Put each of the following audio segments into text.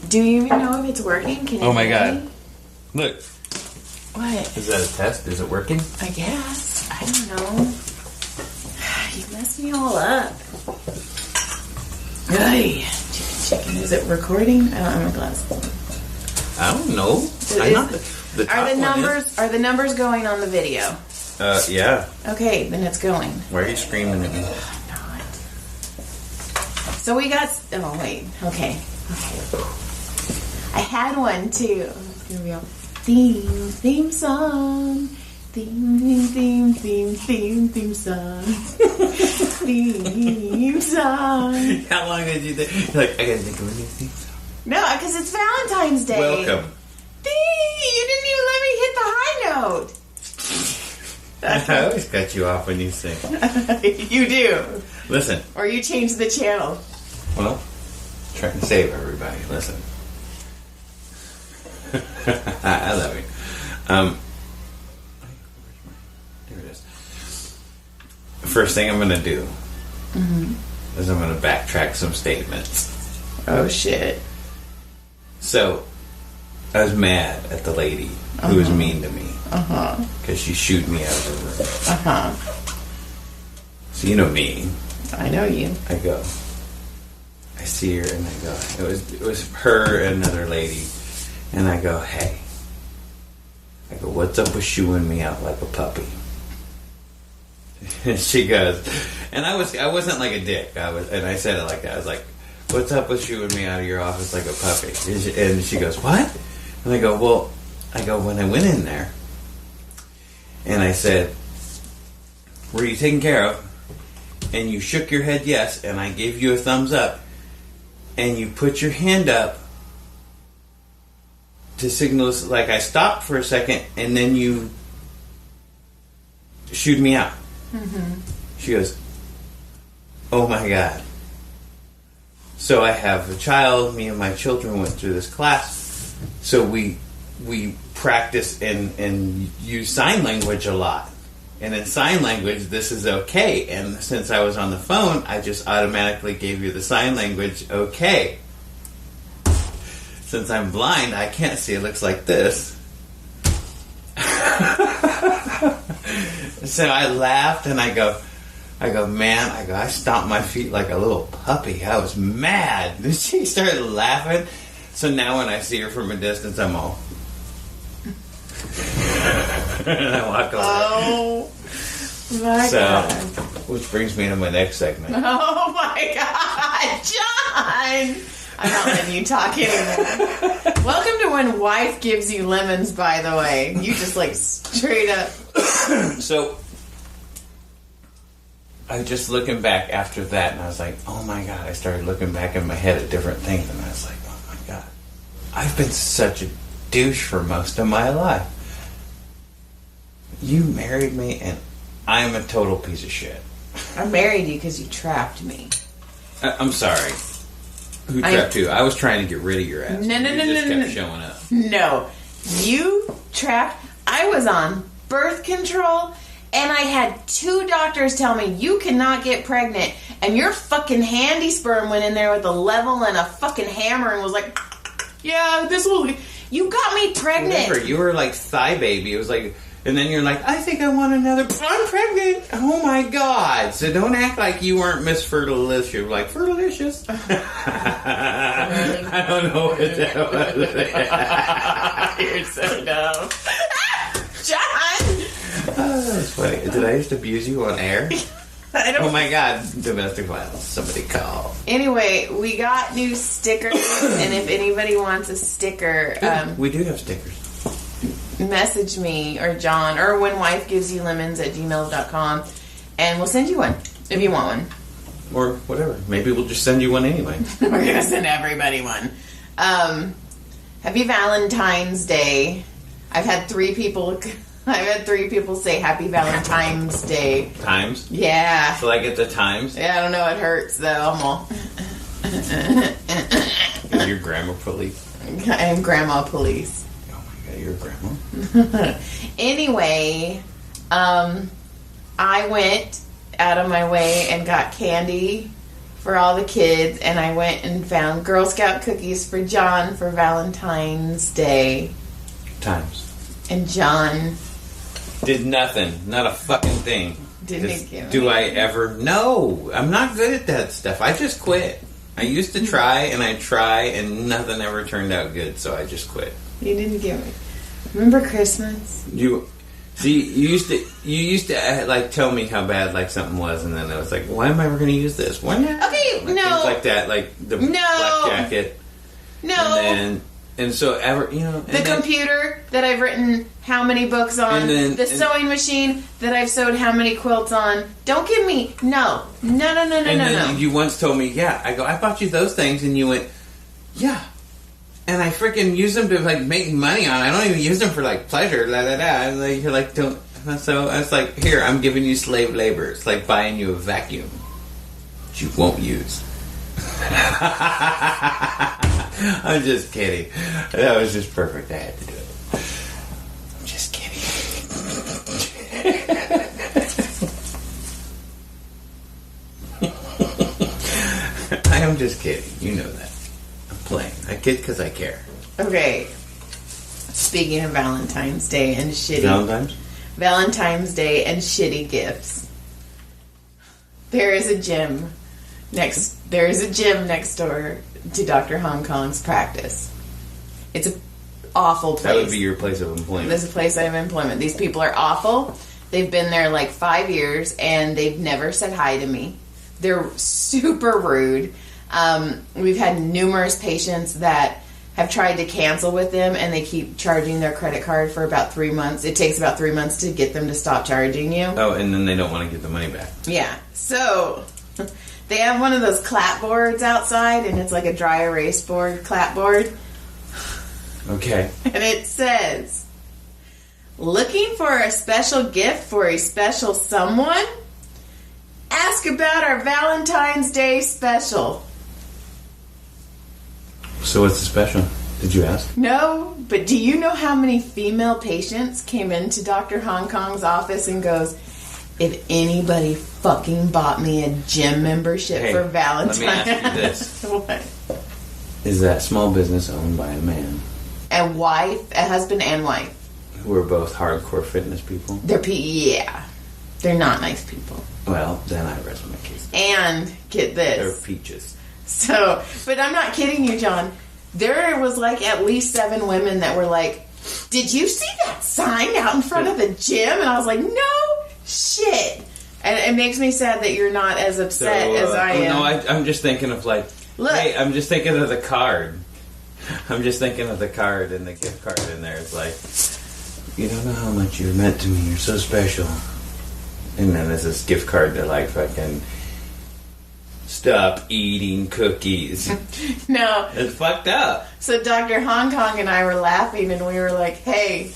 Do you even know if it's working? Can you Oh my hear God. me? Look. What? Is that a test? Is it working? I guess. I don't know. You messed me all up. Hey, chicken. Is it recording? I don't have my glasses. I don't know. Are the numbers going on the video? Yeah. Okay, then it's going. Why are you screaming at me? Not. So we got. Oh wait. Okay. I had one too. Here we go. Theme song. Theme song. Theme song. How long did you think? You're like, I gotta think of a new theme song. No, because it's Valentine's Day. Welcome. You didn't even let me hit the high note. I always cut you off when you sing. You do. Listen. Or you change the channel. Well, trying to save everybody. Listen. I love you. There it is. First thing I'm going to do is I'm going to backtrack some statements. Oh, shit. So, I was mad at the lady who was mean to me. Because she shooed me out of her room. So you know me. I know you. I go. I see her and I go. It was her and another lady. And I go, hey. I go, what's up with shooing me out like a puppy? And she goes, and I wasn't like a dick. And I said it like that. I was like, what's up with shooing me out of your office like a puppy? And she goes, what? And I go, well, when I went in there, and I said, were you taken care of? And you shook your head yes, and I gave you a thumbs up, and you put your hand up to signal, like I stopped for a second, and then you shooed me out. She goes, oh my God. So I have a child, me and my children went through this class, so we practice and use sign language a lot. And in sign language, this is okay. And since I was on the phone, I just automatically gave you the sign language okay. Since I'm blind, I can't see. It looks like this. So I laughed and I go, man, I stomped my feet like a little puppy. I was mad. Then she started laughing. So now when I see her from a distance, I'm all... and I walk away. Oh, my God. Which brings me to my next segment. Oh, my God. John! I'm not letting you talk anymore. Welcome to When Wife Gives You Lemons, by the way. You just, like, straight up... So... I was just looking back after that, and I was like, oh my God. I started looking back in my head at different things, and I was like, oh my God. I've been such a douche for most of my life. You married me, and I'm a total piece of shit. I married you because you trapped me. I'm sorry. Who trapped you? I was trying to get rid of your ass. No. You just kept showing up. No. You trapped... I was on birth control... And I had 2 doctors tell me, you cannot get pregnant. And your fucking handy sperm went in there with a level and a fucking hammer and was like, yeah, this will... You got me pregnant. Remember, you were like thigh baby. It was like... And then you're like, I think I want another... I'm pregnant. Oh my God. So don't act like you weren't Miss Fergalicious. You're like, Fergalicious. I don't know what that was. You're so dumb. John! Oh, that's funny. Did I just abuse you on air? Oh my God, domestic violence. Somebody call. Anyway, we got new stickers, and if anybody wants a sticker... we do have stickers. Message me, or John, or whenwifegivesYoulemons@gmail.com, and we'll send you one, if you want one. Or whatever. Maybe we'll just send you one anyway. We're going to send everybody one. Happy Valentine's Day. I've had 3 people say Happy Valentine's Day. Times? Yeah. So I get the times? Yeah, I don't know. It hurts, though. I'm all... You're grammar police. I am grandma police. Oh my God, you're a grandma? Anyway, I went out of my way and got candy for all the kids, and I went and found Girl Scout cookies for John for Valentine's Day. Times. And John did nothing. Not a fucking thing. Didn't give Do I ever? No. I'm not good at that stuff. I just quit. I used to try, and nothing ever turned out good, so I just quit. You didn't give me. Remember Christmas? You used to like tell me how bad like something was, and then I was like, why am I ever going to use this? Why not? Okay, like, no. Things like that, like the black jacket. No. And so ever, the computer that I've written how many books on, the sewing machine that I've sewed how many quilts on. Don't give me no. And then you once told me, I bought you those things, and you went, yeah. And I freaking use them to like make money on. I don't even use them for like pleasure, la la la. And like, you're like, don't. So I was like, here, I'm giving you slave labor. It's like buying you a vacuum that you won't use. I'm just kidding. That was just perfect. I had to do it. I'm just kidding. I am just kidding. You know that. I'm playing. I kid because I care. Okay. Speaking of Valentine's Day and shitty... Valentine's Day and shitty gifts. There is a gym next door to Dr. Hong Kong's practice. It's an awful place. That would be your place of employment. This is a place of employment. These people are awful. They've been there like 5 years, and they've never said hi to me. They're super rude. We've had numerous patients that have tried to cancel with them, and they keep charging their credit card for about 3 months. It takes about 3 months to get them to stop charging you. Oh, and then they don't want to get the money back. Yeah. So they have one of those clapboards outside, and it's like a dry erase board clapboard. Okay. And it says, looking for a special gift for a special someone? Ask about our Valentine's Day special. So what's the special? Did you ask? No, but do you know how many female patients came into Dr. Hong Kong's office and goes, if anybody fucking bought me a gym membership for Valentine's... Let me ask you this. What? Is that small business owned by a man? A husband and wife. Who are both hardcore fitness people? Yeah. They're not nice people. Well, then I rest my case. And, get this. They're peaches. So, but I'm not kidding you, John. There was like at least 7 women that were like, did you see that sign out in front of the gym? And I was like, no shit. And it makes me sad that you're not as upset as I am. No, I'm just thinking of like, look. Hey, I'm just thinking of the card. I'm just thinking of the card and the gift card in there. It's like, you don't know how much you're meant to me. You're so special. And then there's this gift card that like fucking stop eating cookies. No. It's fucked up. So Dr. Hong Kong and I were laughing, and we were like, hey,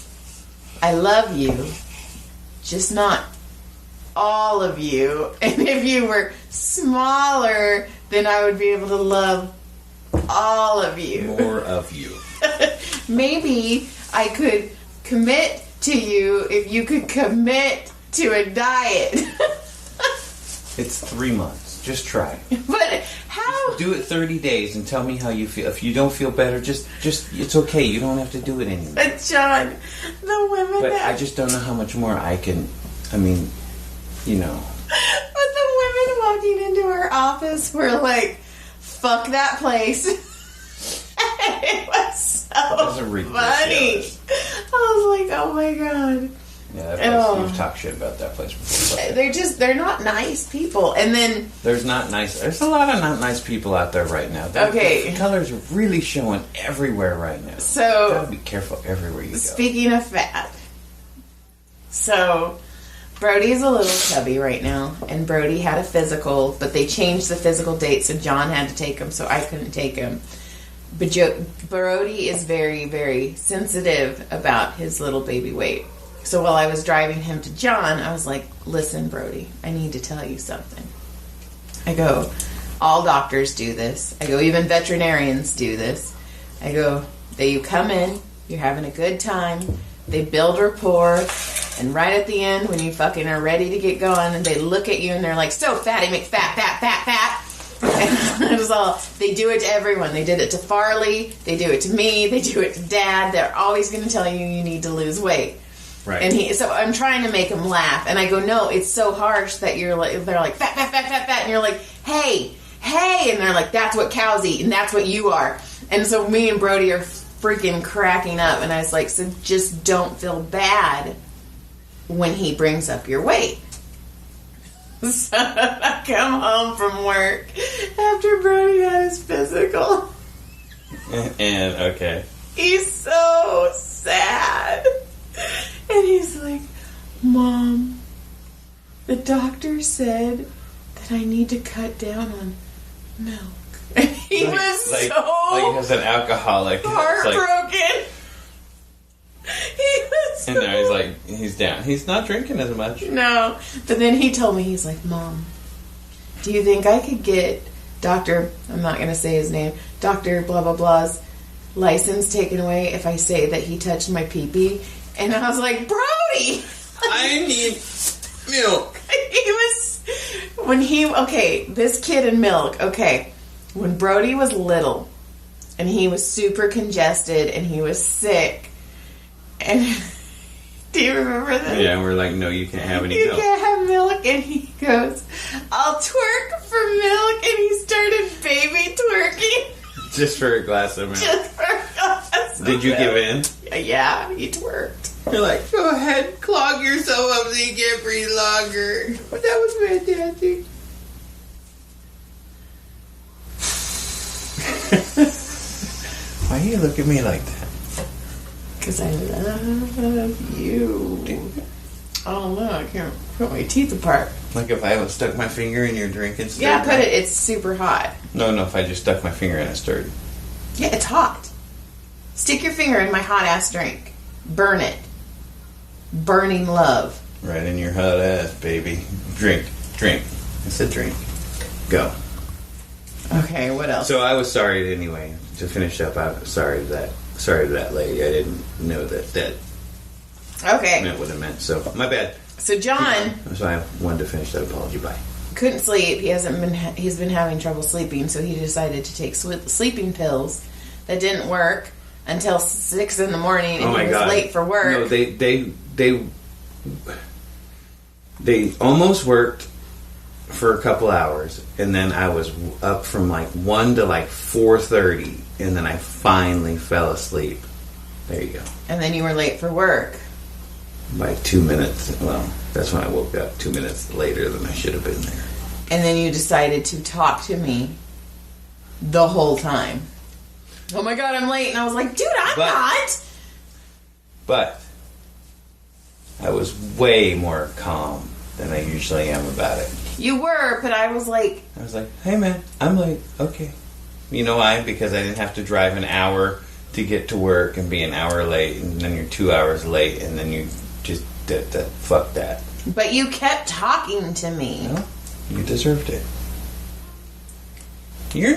I love you. Just not all of you. And if you were smaller, then I would be able to love all of you. More of you. Maybe I could commit to you if you could commit to a diet. It's 3 months. Just try. But how? Just do it 30 days and tell me how you feel. If you don't feel better, just it's okay. You don't have to do it anymore. But John, the women But I just don't know how much more I can. I mean, you know. But the women walking into our office were like, "Fuck that place." It was so funny. I was like, "Oh my god." Yeah, that place, you've talked shit about that place before. They're not nice people. And then... There's a lot of not nice people out there right now. The colors are really showing everywhere right now. So... You gotta be careful everywhere you go. Speaking of fat. So, Brody's a little chubby right now. And Brody had a physical, but they changed the physical date, so John had to take him, so I couldn't take him. But Brody is very, very sensitive about his little baby weight. So while I was driving him to John, I was like, listen, Brody, I need to tell you something. I go, all doctors do this. I go, even veterinarians do this. I go, you come in, you're having a good time, they build rapport, and right at the end, when you fucking are ready to get going, and they look at you and they're like, so fatty McFat, fat, fat, fat. And it was all, they do it to everyone. They did it to Farley. They do it to me. They do it to Dad. They're always going to tell you need to lose weight. Right. And so I'm trying to make him laugh. And I go, no, it's so harsh that they're like, fat, fat, fat, fat, fat. And you're like, hey. And they're like, that's what cows eat. And that's what you are. And so me and Brody are freaking cracking up. And I was like, so just don't feel bad when he brings up your weight. So I come home from work after Brody had his physical. And, okay. He's so sad. And he's like, Mom, the doctor said that I need to cut down on milk. And he was so like as an alcoholic. heartbroken. He was so... And now he's like, he's down. He's not drinking as much. No. But then he told me, he's like, Mom, do you think I could get Dr. I'm not going to say his name, Dr. blah, blah, blah's license taken away if I say that he touched my pee-pee? And I was like, Brody! I need milk. He was... this kid and milk, okay. When Brody was little, and he was super congested, and he was sick, and... Do you remember that? Yeah, we're like, no, you can't have any milk. You can't have milk. And he goes, I'll twerk for milk. And he started baby twerking. Just for a glass of milk. Just for a glass of Did you milk. give in? Yeah, he twerked. You're like, go ahead, clog yourself up so you can't breathe longer. But that was fantastic. Why do you look at me like that? Because I love you. Oh, no, I can't put my teeth apart. Like if I haven't stuck my finger in your drink and stirred Yeah, it's super hot. No, if I just stuck my finger in and stirred. Yeah, it's hot. Stick your finger in my hot-ass drink. Burn it. Burning love. Right in your hot ass, baby. Drink. I said drink. Go. Okay, what else? So I was sorry anyway. To finish up, I was sorry to that lady. I didn't know that okay. meant what it meant. So my bad. So John, So I wanted to finish that apology. Bye. couldn't sleep. He's been having trouble sleeping, so he decided to take sleeping pills. That didn't work until 6 in the morning, and he was late for work. No, they almost worked for a couple hours, and then I was up from like 1 to like 4:30, and then I finally fell asleep. There you go. And then you were late for work. By 2 minutes. Well, that's when I woke up 2 minutes later than I should have been there. And then you decided to talk to me the whole time. Oh my God, I'm late. And I was like, dude, I'm not. But I was way more calm than I usually am about it. You were, but I was like, hey man, I'm late. Okay. You know why? Because I didn't have to drive an hour to get to work and be an hour late, and then you're 2 hours late, and then you just did that. Fuck that. But you kept talking to me. Well, you deserved it. You're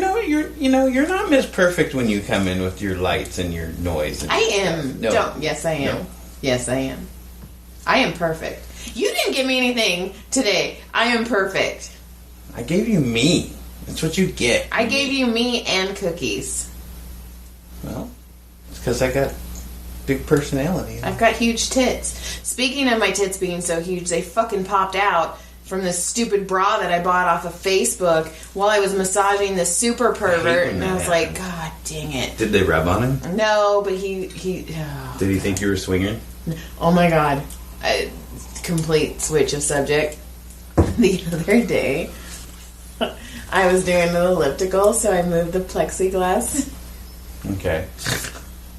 not Miss Perfect when you come in with your lights and your noise. And I am. No. Yes, I am. No. Yes, I am. I am perfect. You didn't give me anything today. I am perfect. I gave you me. That's what you get. I gave you me and cookies. Well, it's because I got big personality. I've got huge tits. Speaking of my tits being so huge, they fucking popped out from this stupid bra that I bought off of Facebook while I was massaging this super pervert, and I was like, God dang it. Did they rub on him? No, but he Did he think you were swinging? Oh my God. Complete switch of subject. The other day, I was doing an elliptical, so I moved the plexiglass. Okay.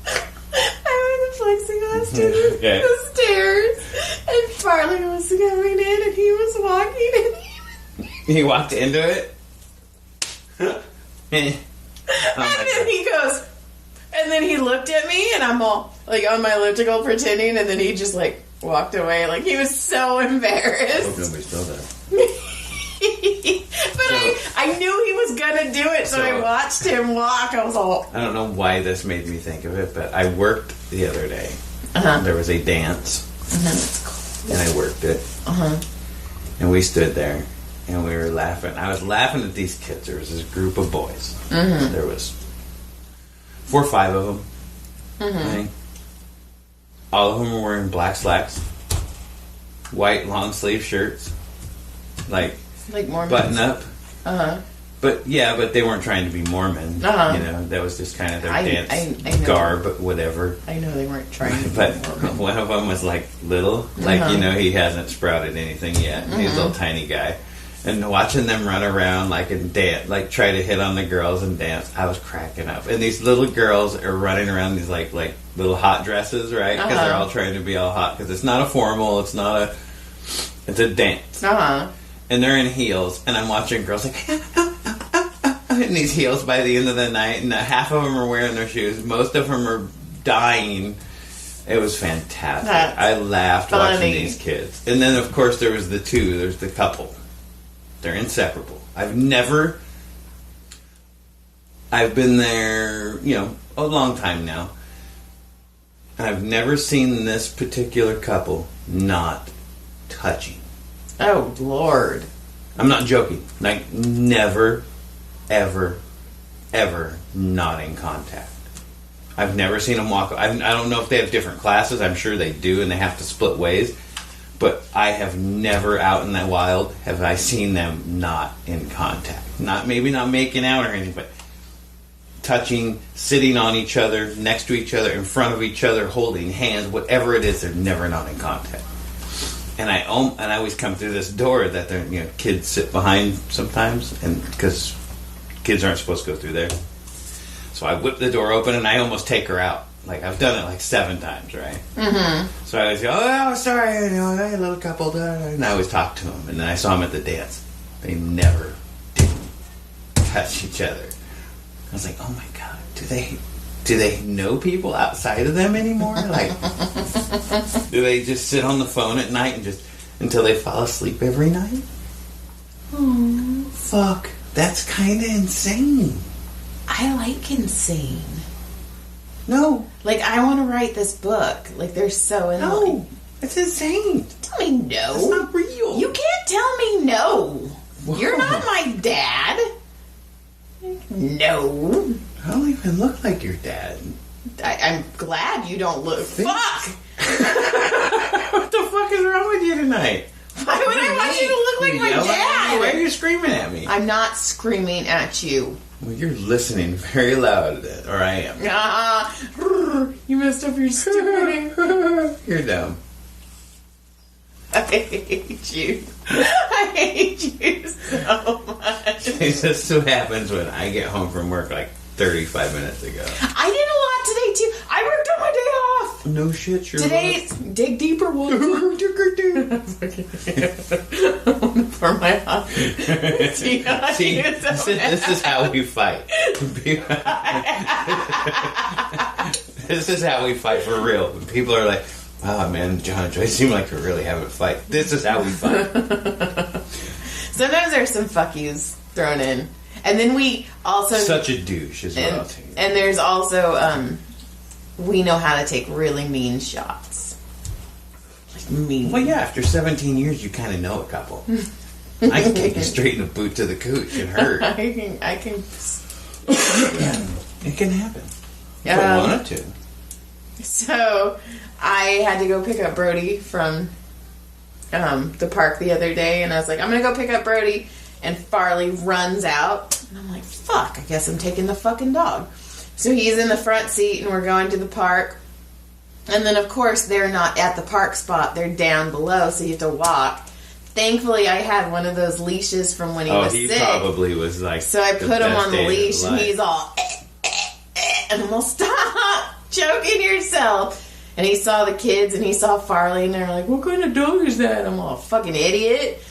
I moved the plexiglass to the stairs, and Farley was coming in, and he was walking, and he walked into it? and then he goes, and then he looked at me, and I'm all, like, on my elliptical pretending, and then he just, like, walked away. Like, he was so embarrassed. I hope nobody saw that. But I knew he was gonna do it, so I watched him walk. I was all... I don't know why this made me think of it, but I worked the other day. There was a dance, and I worked it. And we stood there, and we were laughing. I was laughing at these kids. There was this group of boys. Mm-hmm. There was 4 or 5 of them. Mm-hmm. Right? All of them were wearing black slacks, white long sleeve shirts, like Mormons. button up. Uh-huh. But they weren't trying to be Mormon. Uh-huh. You know, that was just kind of their I dance know. garb, whatever. I know they weren't trying to be But Mormon. one of them was like little, like he hasn't sprouted anything yet. He's a little tiny guy, and watching them run around like and dance, like try to hit on the girls and dance, I was cracking up. And these little girls are running around these like little hot dresses, right? Because they're all trying to be all hot. Because it's not a formal, it's a dance. And they're in heels, and I'm watching girls like in these heels by the end of the night, and half of them are wearing their shoes. Most of them are dying. It was fantastic. I laughed watching these kids. And then, of course, there's the couple. They're inseparable. I've been there, a long time now. I've never seen this particular couple not touching. Oh, Lord. I'm not joking. Like, never, ever, ever not in contact. I've never seen them walk. I don't know if they have different classes. I'm sure they do, and they have to split ways. But I have never, out in the wild, have I seen them not in contact. Maybe not making out or anything, but touching, sitting on each other, next to each other, in front of each other, holding hands, whatever it is, they're never not in contact. And I always come through this door that kids sit behind sometimes, and because kids aren't supposed to go through there. So I whip the door open and I almost take her out. Like, I've done it like 7 times, right? Mm-hmm. So I always go, oh, sorry, hey, little couple, and I always talk to them. And then I saw them at the dance. They never did touch each other. I was like, oh my God, do they know people outside of them anymore? Like, do they just sit on the phone at night and just until they fall asleep every night? Oh, fuck. That's kind of insane. I like insane. No. Like, I want to write this book. Like, they're so in. No. It's insane. Tell me no. It's not real. You can't tell me no. Whoa. You're not my dad. No. I don't even look like your dad. I'm glad you don't look. Fuck! What the fuck is wrong with you tonight? Why would I want you to look like my dad? Why are you screaming at me? I'm not screaming at you. Well, you're listening very loud, or I am. You messed up your stupid. You're dumb. I hate you. I hate you so much. This just so happens when I get home from work like 35 minutes ago. I did a lot today too. I worked on my day off. No shit, you're Today, dig deeper. I want to pour my hot. See, this is how we fight. This is how we fight for real. When people are like, oh man, John and Joy seem like you're really having a fight. This is how we fight. Sometimes there's some fuck yous thrown in. And then we also... Such a douche is what I'll tell you. And there's also, we know how to take really mean shots. Like mean. Well, yeah, after 17 years, you kind of know a couple. I can kick you straight in the boot to the cooch and hurt. I can. Yeah, it can happen. If I wanted to. So, I had to go pick up Brody from the park the other day, and I was like, I'm going to go pick up Brody. And Farley runs out. And I'm like, fuck, I guess I'm taking the fucking dog. So he's in the front seat and we're going to the park. And then, of course, they're not at the park spot. They're down below, so you have to walk. Thankfully, I had one of those leashes from when he was sick. Oh, he probably was like so I put him on the leash and he's all, and I'm all, stop choking yourself. And he saw the kids and he saw Farley and they're like, what kind of dog is that? I'm all, fucking idiot.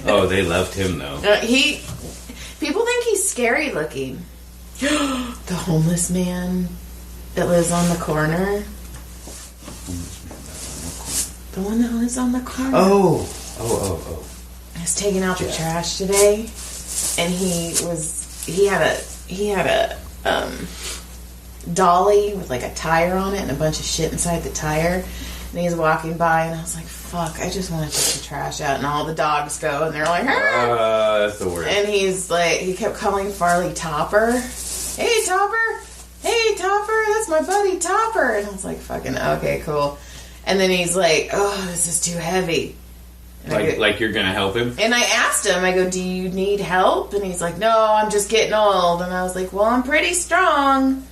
Oh, they loved him though. People think he's scary looking. The homeless man that lives on the corner. The one that lives on the corner. Oh. I was taking out the trash today, and he had a dolly with like a tire on it and a bunch of shit inside the tire, and he was walking by, and I was like, fuck, I just want to take the trash out. And all the dogs go, and they're like, that's the worst. And he's like, he kept calling Farley Topper. Hey, Topper! Hey, Topper! That's my buddy, Topper! And I was like, fucking, okay, cool. And then he's like, oh, this is too heavy. Like you're going to help him? And I asked him, I go, do you need help? And he's like, no, I'm just getting old. And I was like, well, I'm pretty strong.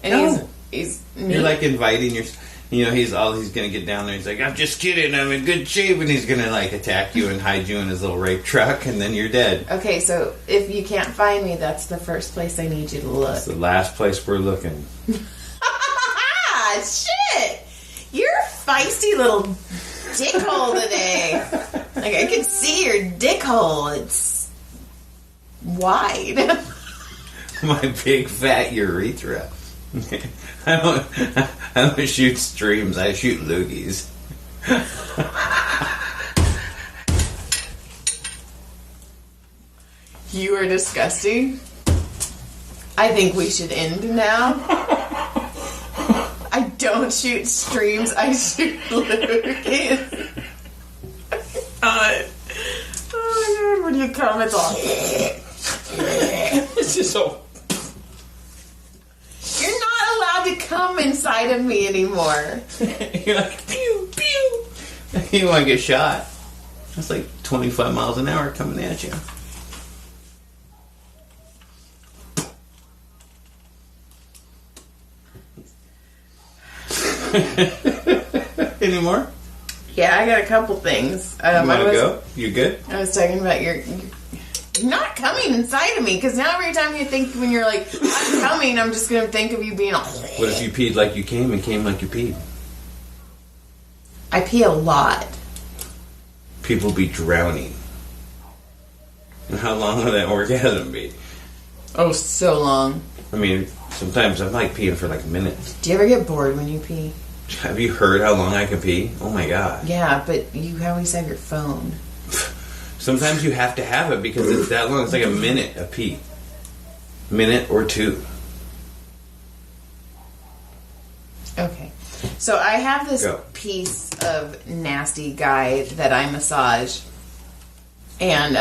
And he's You're like inviting your... he's going to get down there. He's like, I'm just kidding. I'm in good shape. And he's going to, like, attack you and hide you in his little rape truck. And then you're dead. Okay, so if you can't find me, that's the first place I need you to look. It's the last place we're looking. Shit! You're a feisty little dickhole today. Like, I can see your dickhole. It's wide. My big fat urethra. I don't shoot streams. I shoot loogies. You are disgusting. I think we should end now. I don't shoot streams. I shoot loogies. Oh my god, when you come, it's all... It's just so... You're not allowed to come inside of me anymore. You're like, pew, pew. You want to get shot. That's like 25 miles an hour coming at you. Any more? Yeah, I got a couple things. You want to go? You good? I was talking about you're not coming inside of me, because now every time you think when you're like, I'm coming, I'm just going to think of you being all... What if you peed like you came and came like you peed? I pee a lot. People be drowning. And how long will that orgasm be? Oh, so long. I mean, sometimes I'm like peeing for like minutes. Do you ever get bored when you pee? Have you heard how long I can pee? Oh my god. Yeah, but you always have your phone. Sometimes you have to have it because it's that long. It's like a minute a pee. Minute or two. Okay. So I have this piece of nasty guy that I massage. And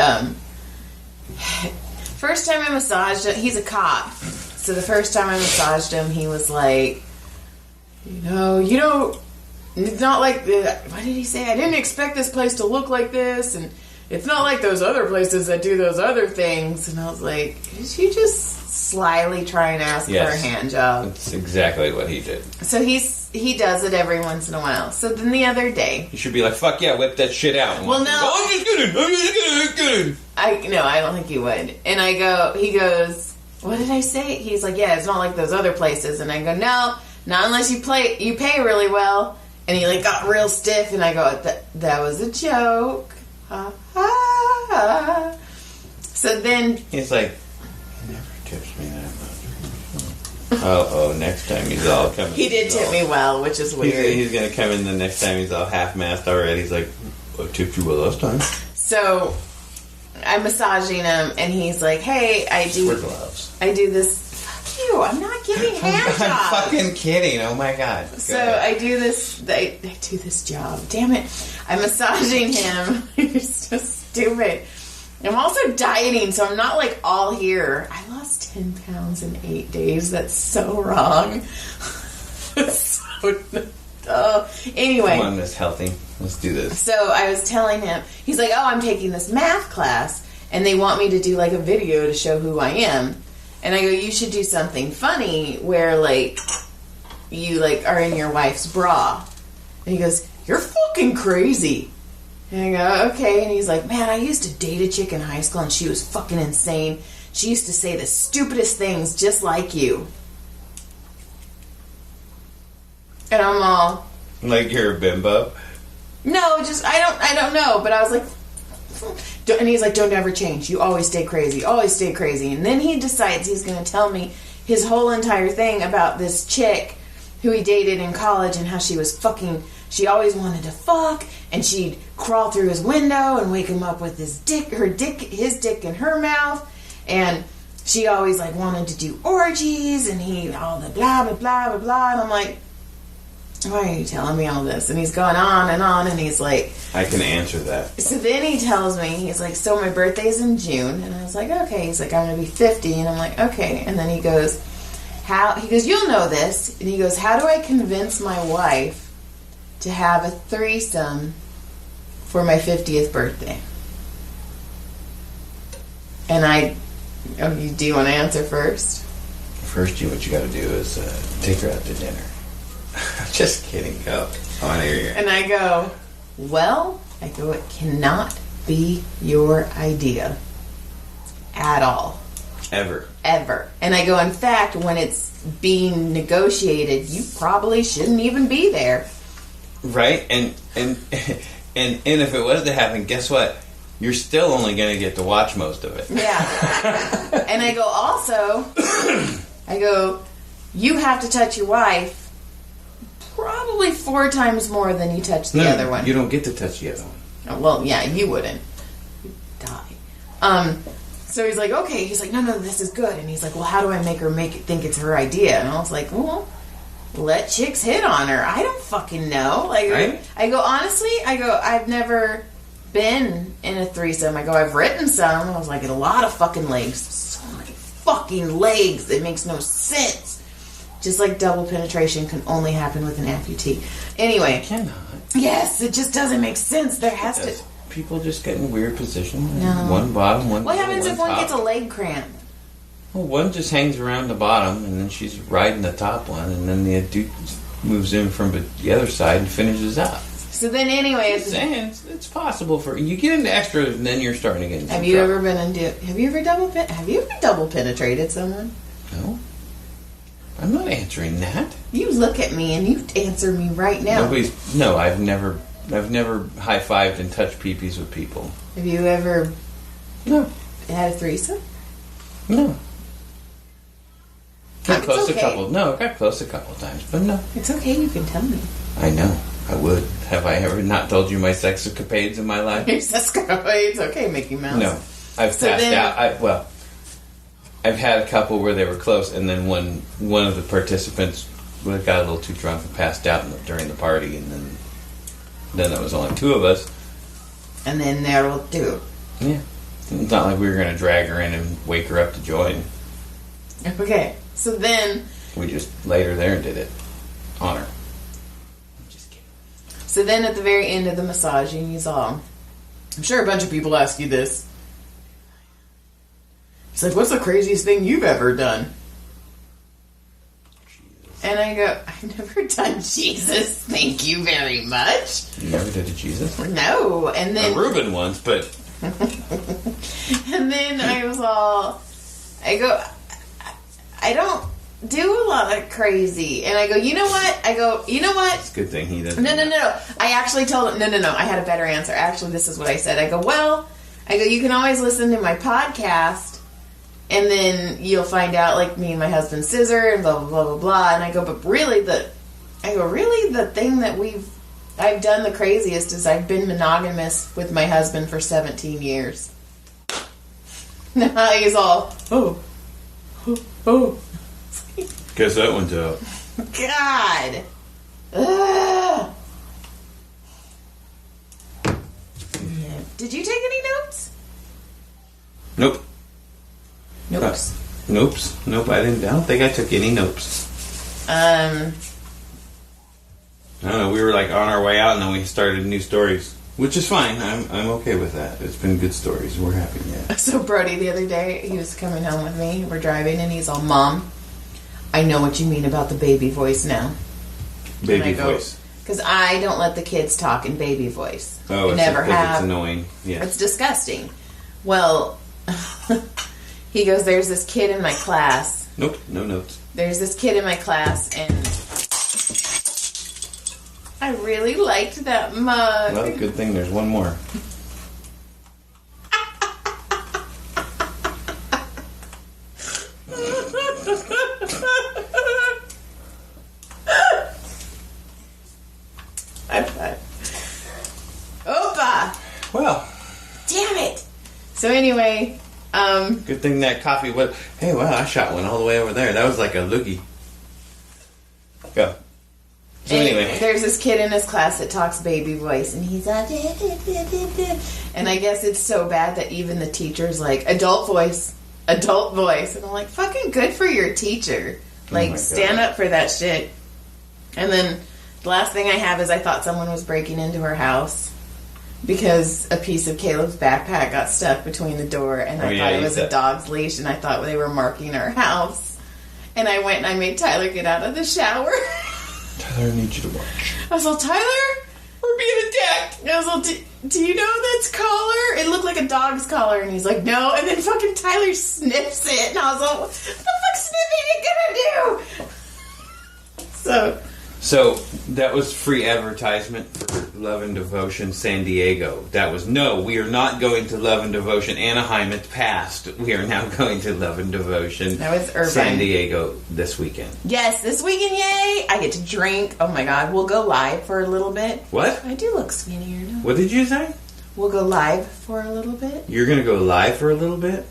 first time I massaged him, he's a cop. So the first time I massaged him, he was like, you don't, it's not like, what did he say? I didn't expect this place to look like this, and it's not like those other places that do those other things. And I was like, is he just slyly trying to ask for a hand job? That's exactly what he did. So he does it every once in a while. So then the other day, you should be like, fuck yeah, whip that shit out. Well, no. I'm just kidding. No, I don't think he would. And he goes, what did I say? He's like, yeah, it's not like those other places. And I go, no, not unless you pay really well. And he like got real stiff, and I go, that was a joke. Ha ha ha. So then he's like, he never tips me that much. Oh, next time he's all coming. He did tip me well, which is weird. He's gonna come in the next time he's all half-mast already. He's like, I tipped you well last time. So I'm massaging him, and he's like, hey, I do this. Fuck you, I'm not giving hand jobs. I'm fucking kidding. Oh my god. So I do this. I do this job. Damn it! I'm massaging him. He's so stupid. I'm also dieting, so I'm not like all here. I lost 10 pounds in 8 days. That's so wrong. Anyway. Come on, Miss Healthy. Let's do this. So I was telling him, he's like, oh, I'm taking this math class, and they want me to do like a video to show who I am. And I go, you should do something funny where like you like are in your wife's bra. And he goes, you're fucking crazy. And I go, okay. And he's like, man, I used to date a chick in high school, and she was fucking insane. She used to say the stupidest things just like you. And I'm all... Like you're a bimbo? No, just, I don't know. But I was like... And he's like, don't ever change. You always stay crazy. Always stay crazy. And then he decides he's going to tell me his whole entire thing about this chick who he dated in college and how she was fucking... She always wanted to fuck, and she'd crawl through his window and wake him up with his dick in her mouth, and she always like wanted to do orgies, and he all the blah blah blah blah blah. And I'm like, why are you telling me all this? And he's going on, and he's like... I can answer that. So then he tells me, he's like, so my birthday's in June. And I was like, okay. He's like, I'm going to be 50. And I'm like, okay. And then he goes, you'll know this. And he goes, how do I convince my wife to have a threesome for my 50th birthday? And do you want to answer first? First, what you got to do is take her out to dinner. Just kidding. Go. I want to hear you. And I go, it cannot be your idea at all. Ever. And I go, in fact, when it's being negotiated, you probably shouldn't even be there. Right? And if it was to happen, guess what? You're still only going to get to watch most of it. Yeah. And I go, also, you have to touch your wife probably 4 times more than you touch the other one. You don't get to touch the other one. Oh, well, yeah, you wouldn't. You'd die. So he's like, okay. He's like, no, this is good. And he's like, well, how do I make her think it's her idea? And I was like, well, let chicks hit on her. I don't fucking know. Like, right? I go, honestly, I've never been in a threesome. I go, I've written some. I was like, a lot of fucking legs. So many fucking legs. It makes no sense. Just like double penetration can only happen with an amputee. Anyway. It cannot. Yes, it just doesn't make sense. There has to... People just get in weird positions. No. One bottom, one What middle, happens if one one top. gets a leg cramp? Well, one just hangs around the bottom, and then she's riding the top one, and then the dude moves in from the other side and finishes up. So then anyway... It's possible for... You get into extra, and then you're starting to get into Have you ever double penetrated someone? No. I'm not answering that. You look at me and you answer me right now. No, I've never high-fived and touched peepees with people. Have you ever No. had a threesome? No. Got It's close okay. a couple. No, got close a couple times, but no. It's okay, you can tell me. I know. I would. Have I ever not told you my sex escapades in my life? It's okay, Mickey Mouse. No. I've passed out. I've had a couple where they were close, and then one of the participants got a little too drunk and passed out during the party, and then there was only 2 of us. And then there will do. Yeah. It's not like we were going to drag her in and wake her up to join. Okay, so then... We just laid her there and did it on her. I'm just kidding. So then at the very end of the massaging, he's all... I'm sure a bunch of people ask you this. He's like, what's the craziest thing you've ever done? Jesus. And I go, I've never done Jesus. Thank you very much. You never did a Jesus? No. And then... A Reuben once, but... And then I was all... I don't do a lot of crazy. And I go, you know what? It's a good thing he doesn't. No. I actually told him, no. I had a better answer. Actually, this is what I said. I go, you can always listen to my podcast. And then you'll find out, like, me and my husband scissor and blah, blah, blah, blah, blah. And I go, but really the thing that I've done the craziest is I've been monogamous with my husband for 17 years. Now he's all, oh. Guess that one's out. God. Ugh. Yeah. Did you take any notes? Nope. Nope, I don't think I took any notes. I don't know, we were like on our way out and then we started new stories. Which is fine. I'm okay with that. It's been good stories. We're happy, yeah. So Brody, the other day, he was coming home with me. We're driving and he's all, Mom, I know what you mean about the baby voice now. Baby voice. Because I don't let the kids talk in baby voice. Oh, I never have. It's annoying. Yeah. It's disgusting. Well... He goes, there's this kid in my class. Nope, no notes. There's this kid in my class, and I really liked that mug. Well, good thing there's one more. Opa! Well. Damn it! So anyway... Good thing that coffee was... Hey, wow, I shot one all the way over there. That was like a loogie. Go. So anyway. There's this kid in his class that talks baby voice, and he's like, and I guess it's so bad that even the teacher's like, adult voice. And I'm like, fucking good for your teacher. Like, stand up for that shit. And then the last thing I have is I thought someone was breaking into her house because a piece of Caleb's backpack got stuck between the door, and I thought it was a dog's leash, and I thought they were marking our house. And I went and I made Tyler get out of the shower. Tyler, I need you to watch. I was like, Tyler, we're being attacked. I was like, do you know that's collar? It looked like a dog's collar. And he's like, no. And then fucking Tyler sniffs it. And I was like, what the fuck sniffing you gonna do? So that was free advertisement for Love and Devotion San Diego. That was, no, we are not going to Love and Devotion Anaheim. It's past. We are now going to Love and Devotion San Diego this weekend. Yes, this weekend, yay! I get to drink. Oh my god, we'll go live for a little bit. What? I do look skinnier now. What did you say? We'll go live for a little bit. You're going to go live for a little bit?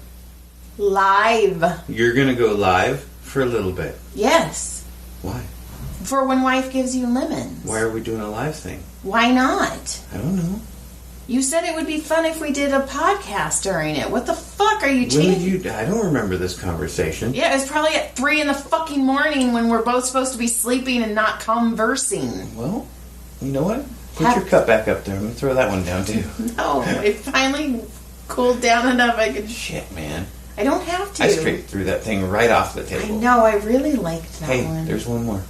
Live. You're going to go live for a little bit? Yes. Why? For when wife gives you lemons. Why are we doing a live thing? Why not? I don't know. You said it would be fun if we did a podcast during it. What the fuck are you changing? I don't remember this conversation. Yeah, it was probably at 3 in the fucking morning when we're both supposed to be sleeping and not conversing. Well, you know what? Put your cup back up there. I'm going to throw that one down too. No, it finally cooled down enough I could... Shit, man. I don't have to. I straight threw that thing right off the table. I know, I really liked that one. Hey, there's one more.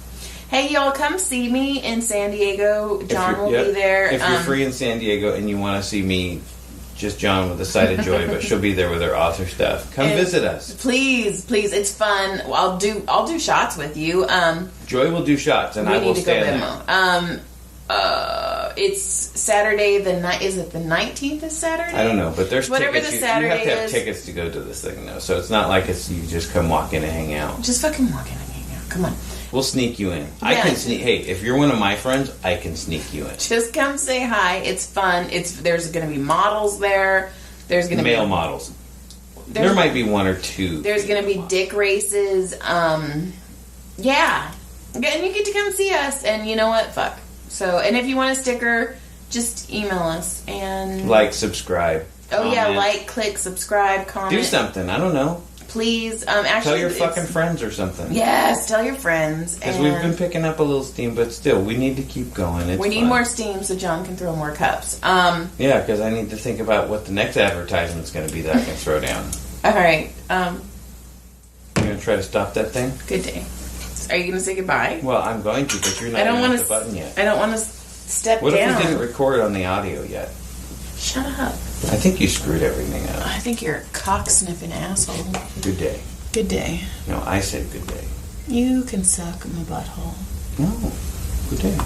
Hey, y'all, come see me in San Diego. John will be there. If you're free in San Diego and you want to see me, just John with a side of Joy, but she'll be there with her author stuff. Come visit us. Please, it's fun. I'll do shots with you. Joy will do shots, and I will stand there. It's Saturday is it the 19th is Saturday? I don't know, but there's whatever tickets. the Saturday you have to have tickets to go to this thing, though. So it's not like you just come walk in and hang out. Just fucking walk in and hang out. Come on. We'll sneak you in. Yeah. I can sneak. Hey, if you're one of my friends, I can sneak you in. Just come say hi. It's fun. There's going to be models there. There's going to be male models. There might be one or two. There's going to be dick races. Yeah, and you get to come see us. And you know what? Fuck. So, and if you want a sticker, just email us and subscribe. Oh comment. Yeah, click, subscribe, comment. Do something. I don't know. Please, actually... Tell your fucking friends or something. Yes, tell your friends. Because we've been picking up a little steam, but still, we need to keep going. We need more steam so John can throw more cups. Yeah, because I need to think about what the next advertisement's going to be that I can throw down. All right. You're going to try to stop that thing? Good day. Are you going to say goodbye? Well, I'm going to, but you're not going to hit the button yet. I don't want to step down. What if we didn't record on the audio yet? Shut up. I think you screwed everything up. I think you're a cock-sniffing asshole. Good day. Good day. No, I said good day. You can suck my butthole. No. Good day.